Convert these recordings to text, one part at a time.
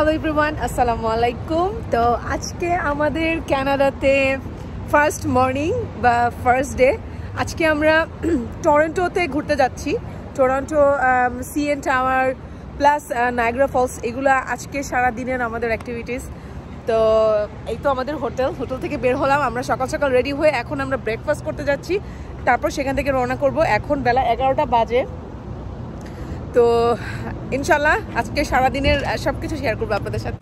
Hello everyone, আসসালামু আলাইকুম। তো আজকে আমাদের কানাডাতে ফার্স্ট মর্নিং বা ফার্স্ট ডে। আজকে আমরা টরন্টোতে ঘুরতে যাচ্ছি। Toronto CN tower plus Niagara Falls, এগুলো আজকে সারা দিনের আমাদের অ্যাক্টিভিটিস। তো এই তো আমাদের হোটেল থেকে বের হলাম আমরা সকাল সকাল রেডি হয়ে। এখন আমরা ব্রেকফাস্ট করতে যাচ্ছি, তারপর সেখান থেকে রওনা করব। এখন বেলা 11টা বাজে। তো ইনশাল্লাহ আজকে সারাদিনের সব কিছু শেয়ার করবো আপনাদের সাথে।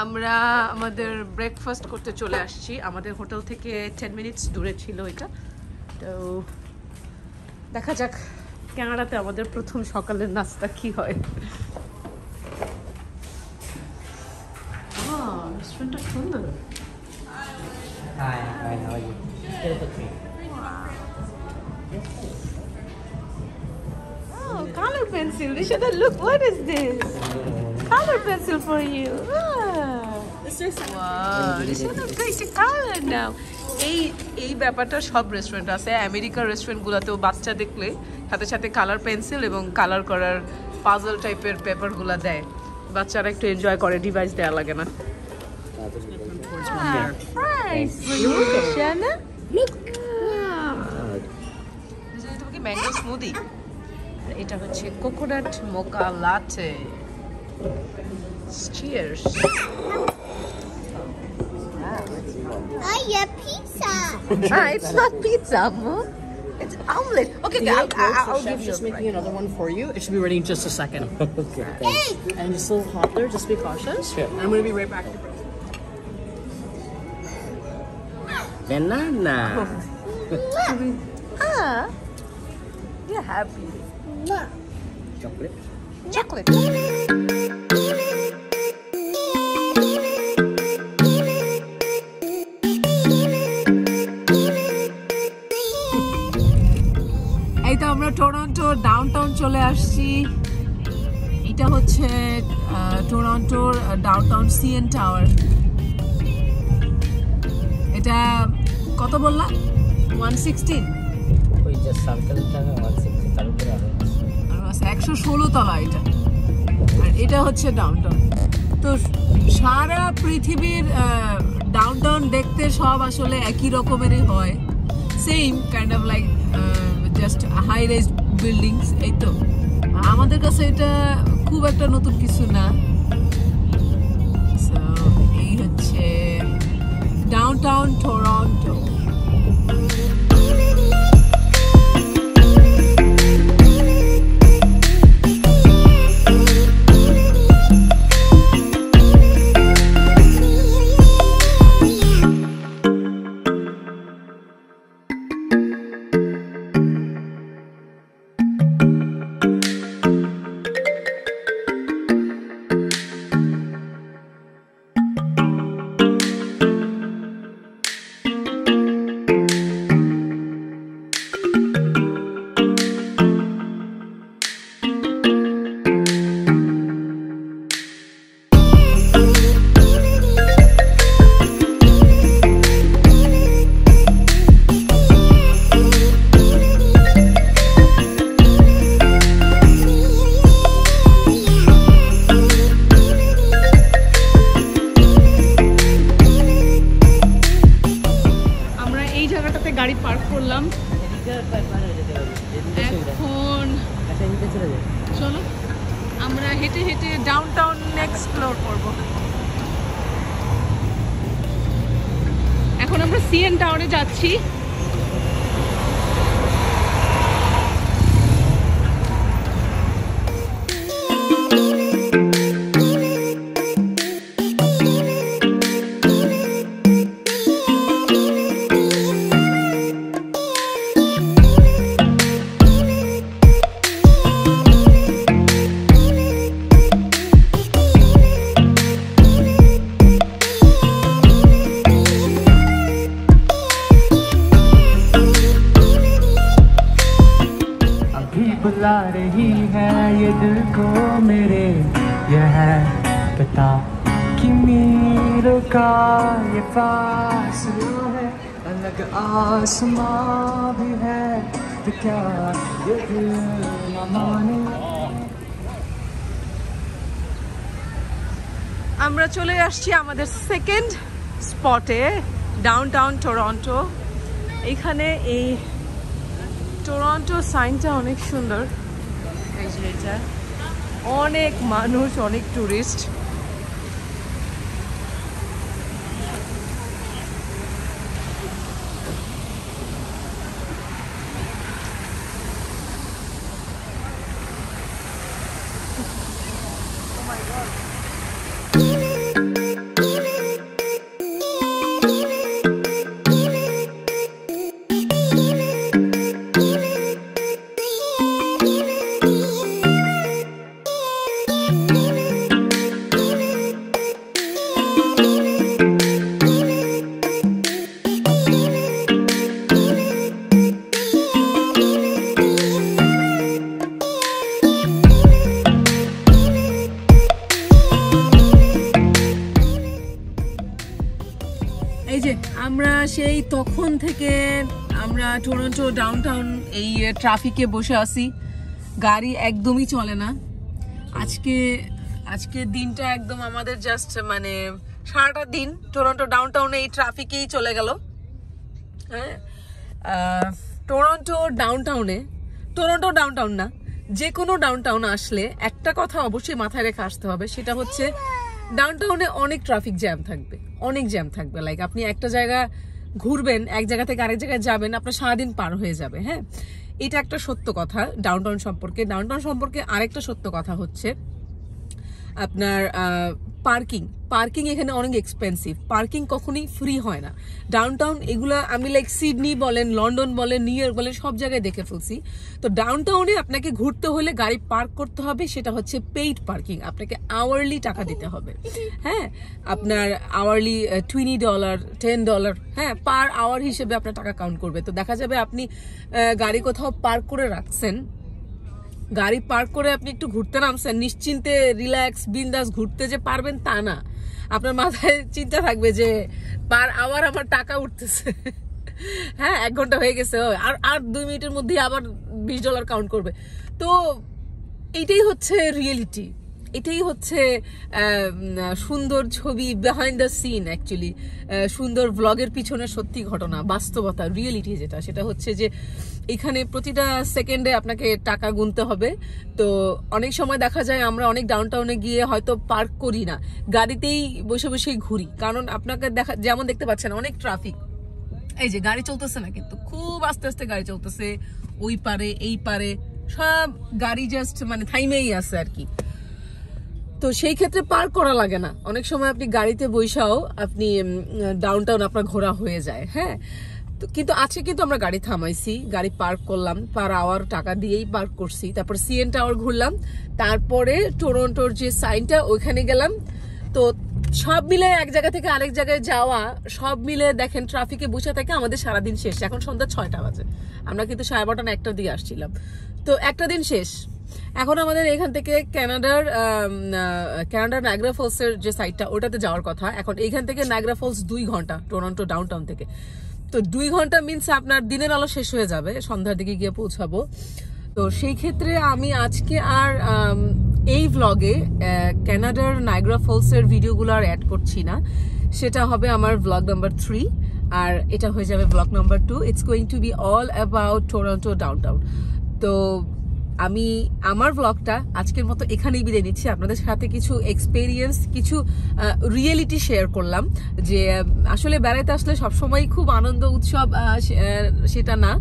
আমরা আমাদের ব্রেকফাস্ট করতে চলে আসছি। আমাদের হোটেল থেকে 10 মিনিটস দূরে ছিল এটা। তো দেখা যাক কানাডাতে আমাদের প্রথম সকালের নাস্তা কি হয়। রেস্টুরেন্টটা সুন্দর। Hi, how are you? Stay with me. Oh, color pencil. Rishada, look, what is this? Color pencil for you. Wow, Rishada, pretty color now. এই ব্যাপারটা সব রেস্টুরেন্ট আছে। আমেরিকার রেস্টুরেন্টগুলোতেও বাচ্চা দেখলে সাথে সাথে কালার পেন্সিল এবং কালার করার পাজল টাইপের পেপারগুলো দেয়। বাচ্চারা একটু এনজয় করে, ডিভাইস দেওয়া লাগে না। Fries for you, Shana. Look. তোমাকে ম্যাঙ্গো স্মুদি। এটা হচ্ছে coconut mocha latte. Cheers. Pizza. It's not pizza, Ammo. It's omelet. Okay, I'll give you just a making break. another one for you. It should be ready in just a second. Okay. And it's still hot there. Just be cautious. Sure. I'm gonna be right back. Banana. You're happy. Chocolate. Chocolate. এই তো আমরা Toronto downtown চলে আসছি। এটা হচ্ছে টরন্টোর downtown CN tower. এটা কত বললাম? 116। ওই যে সার্কেলটা 160 তার উপরে আরো 116 তলা এটা। আর এটা হচ্ছে ডাউনটাউন। তো সারা পৃথিবীর ডাউনটাউন দেখতে সব আসলে একই রকমেরই হয়। Same kind of like just high rise buildings. এই তো আমাদের কাছে এটা খুব একটা নতুন কিছু না। সো এই হচ্ছে ডাউনটাউন টরন্টো। গাড়ি পার্ক করলাম। এখন চলো আমরা হেঁটে হেঁটে ডাউনটাউন এক্সপ্লোর করব। এখন আমরা সিএন টাওয়ারে যাচ্ছি। बुला रही है ये दिल को मेरे, ये है पता कि मीलों का ये फासला है, अलग आसमां भी है तो क्या ये दिल न माने। আমরা চলে আসছি আমাদের সেকেন্ড স্পটে, ডাউনটাউন টরন্টো। এখানে এই টরন্টো সাইনটা অনেক সুন্দর, এই যে এটা অনেক মানুষ, অনেক টুরিস্ট। এই যে আমরা সেই তখন থেকে আমরা টরন্টো ডাউনটাউন এই ট্রাফিকে বসে আছি, গাড়ি একদমই চলে না। আজকে দিনটা একদম আমাদের জাস্ট মানে সারাটা দিন টরন্টো ডাউনটাউনে এই ট্রাফিকেই চলে গেল। হ্যাঁ, টরন্টো ডাউনটাউন না, যে কোনো ডাউনটাউন আসলে একটা কথা অবশ্যই মাথায় রেখে আসতে হবে, সেটা হচ্ছে ডাউনটাউনে অনেক ট্রাফিক জ্যাম থাকবে। লাইক আপনি একটা জায়গা ঘুরবেন, এক জায়গা থেকে আরেক জায়গায় যাবেন, আপনার সারাদিন পার হয়ে যাবে। হ্যাঁ, এটা একটা সত্য কথা ডাউনটাউন সম্পর্কে। আরেকটা সত্য কথা হচ্ছে আপনার পার্কিং এখানে অনেক এক্সপেন্সিভ। পার্কিং কখনোই ফ্রি হয় না ডাউনটাউন। এগুলা আমি লাইক সিডনি বলেন, লন্ডন বলেন, নিউ ইয়র্ক বলেন, সব জায়গায় দেখে ফেলছি। তো ডাউনটাউনে আপনাকে ঘুরতে হলে গাড়ি পার্ক করতে হবে, সেটা হচ্ছে পেইড পার্কিং। আপনাকে আওয়ারলি টাকা দিতে হবে। হ্যাঁ, আপনার আওয়ারলি $20, $10, হ্যাঁ, পার আওয়ার হিসেবে আপনার টাকা কাউন্ট করবে। তো দেখা যাবে আপনি গাড়ি কোথাও পার্ক করে রাখছেন, গাড়ি পার্ক করে আপনি একটু ঘুরতে নামছেন, নিশ্চিন্তে রিল্যাক্স বিন্দাস ঘুরতে যে পারবেন তা না। আপনার মাথায় চিন্তা থাকবে যে পার আওয়ার আমার টাকা উঠতেছে। হ্যাঁ, 1 ঘন্টা হয়ে গেছে, আর 2 মিনিটের মধ্যে আবার $20 কাউন্ট করবে। তো এইটাই হচ্ছে রিয়েলিটি, এটাই হচ্ছে সুন্দর ছবি, বিহাইন্ড দ্য সিন। অ্যাকচুয়ালি সুন্দর ব্লগের পিছনে সত্যি ঘটনা, বাস্তবতা, রিয়েলিটি যেটা, সেটা হচ্ছে যে এখানে প্রতিটা সেকেন্ডে আপনাকে টাকা গুনতে হবে। তো অনেক সময় দেখা যায় আমরা অনেক ডাউনটাউনে গিয়ে হয়তো পার্ক করি না, গাড়িতেই বসেই ঘুরি। কারণ আপনাকে যেমন দেখতে পাচ্ছেন অনেক ট্রাফিক, এই যে গাড়ি চলতেছে না, কিন্তু খুব আস্তে আস্তে গাড়ি চলতেছে, ওই পারে এই পারে সব গাড়ি জাস্ট মানে থাইমেই আছে আর কি। তো সেই ক্ষেত্রে পার্ক করা লাগে না, অনেক সময় আপনি গাড়িতে বৈশাও আপনি ডাউনটাউন আপনার ঘোরা হয়ে যায়। হ্যাঁ, কিন্তু আজকে কিন্তু আমরা গাড়ি থামাইছি, গাড়ি পার্ক করলাম, পার আওয়ার টাকা দিয়েই পার্ক করছি। তারপর সিএন টাওয়ার ঘুরলাম, তারপরে টরন্টোর যে সাইনটা ওইখানে গেলাম। তো সব মিলে এক জায়গা থেকে আরেক জায়গায় যাওয়া, সব মিলে দেখেন ট্রাফিকে বসে থেকে আমাদের সারাদিন শেষ। এখন সন্ধ্যা 6টা বাজে, আমরা কিন্তু 12:30 না 1টার দিকে আসছিলাম। তো একটা দিন শেষ। এখন আমাদের এখান থেকে কানাডার নায়াগ্রা ফলসের যে সাইটটা ওটাতে যাওয়ার কথা। এখন এইখান থেকে নায়াগ্রা ফলস 2 ঘন্টা টরন্টো ডাউনটাউন থেকে। তো 2 ঘন্টা মিনস আপনার দিনের আলো শেষ হয়ে যাবে, সন্ধ্যার দিকে গিয়ে পৌঁছাবো। তো সেই ক্ষেত্রে আমি আজকে আর এই ভ্লগে কানাডার নায়াগ্রা ফলসের ভিডিওগুলো আর অ্যাড করছি না, সেটা হবে আমার ভ্লগ নাম্বার 3, আর এটা হয়ে যাবে vlog number 2। It's going to be all about Toronto downtown. তো আমি আমার ব্লগটা আজকের মতো এখানেই বিদায় নিচ্ছি। আপনাদের সাথে কিছু এক্সপেরিয়েন্স, কিছু রিয়েলিটি শেয়ার করলাম, যে আসলে বেড়াইতে আসলে সবসময় খুব আনন্দ উৎসব সেটা না,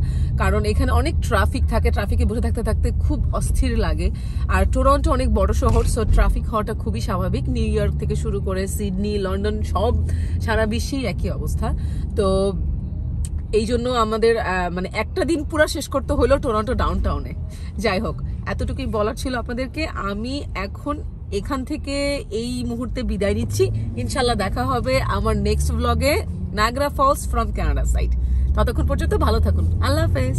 কারণ এখানে অনেক ট্রাফিক থাকে, ট্রাফিকে বসে থাকতে থাকতে খুব অস্থির লাগে। আর টরন্টো অনেক বড় শহর, সো ট্রাফিক হওয়াটা খুবই স্বাভাবিক। নিউ ইয়র্ক থেকে শুরু করে সিডনি, লন্ডন, সব সারা বিশ্বেই একই অবস্থা। তো এই জন্য আমাদের মানে একটা দিন পুরো শেষ করতে হলো টরন্টো ডাউনটাউনে। যাই হোক, এতটুকুই বলার ছিল আপনাদেরকে। আমি এখন এখান থেকে এই মুহূর্তে বিদায় নিচ্ছি। ইনশাল্লাহ দেখা হবে আমার নেক্সট ব্লগে, Niagara Falls from Canada side. ততক্ষণ পর্যন্ত ভালো থাকুন, আল্লাহ হাফেজ।